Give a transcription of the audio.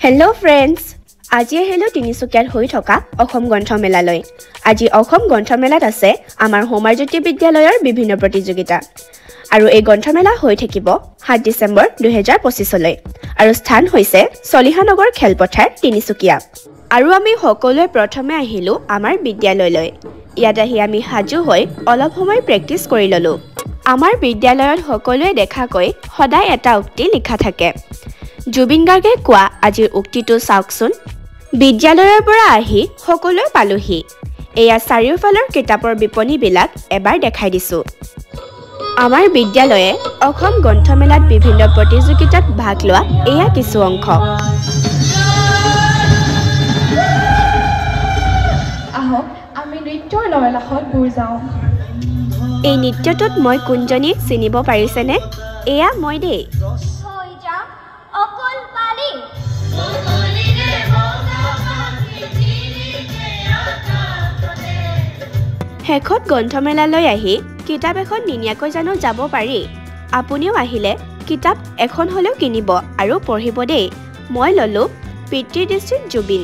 Hello friends, আজি hello তিনিচুকীয়াত হৈ থকা অসম গ্ৰন্থমেলালৈ। আজি অসম গ্ৰন্থমেলাত আছে আমাৰ হোমাৰজ্যোতি বিদ্যালয়ৰ বিভিন্ন প্ৰতিযোগিতা। আৰু এই গ্ৰন্থমেলা হৈ থাকিব 7 ডিসেম্বৰ 2025 লৈ। আৰু স্থান হৈছে চলিহানগৰ খেলপথাৰ তিনিচুকীয়া। আৰু আমি সকলোৱে প্ৰথমে আহিলো আমাৰ বিদ্যালয়লৈ। ইয়াত আহি আমি হাজু হৈ অলপ সময় প্ৰেক্টিছ কৰি ললো। আমাৰ বিদ্যালয়ত সকলোৱে দেখাকৈ সদায় এটা উক্তি লিখা থাকে। জুবিন গাৰ্গে কোৱা আজিৰ উক্তিটো চাওকচোন। বিদ্যালয়ৰ পৰা আহি সকলোৱে পালোহি। এয়া চাৰিওফালৰ কিতাপৰ বিপণীবিলাক এবাৰ দেখাই দিছো। আমাৰ বিদ্যালয়ে অসম গ্ৰন্থমেলাত বিভিন্ন প্ৰতিযোগিতাত ভাগ লোৱা এয়া কিছু অংশ। আহক আমি নৃত্যৰ লয়লাসত বুৰ যাওঁ। এই নৃত্যটোত মই কোনজনী চিনিব পাৰিছেনে? এয়া মই দেই। শেষত গ্ৰন্থমেলালৈ আহি কিতাপ এখন নিনিয়াকৈ জানো যাব পাৰি? আপুনিও আহিলে কিতাপ এখন হ'লেও কিনিব আৰু পঢ়িব দেই। মই ললো পিতৃ দৃষ্টিত জুবিন।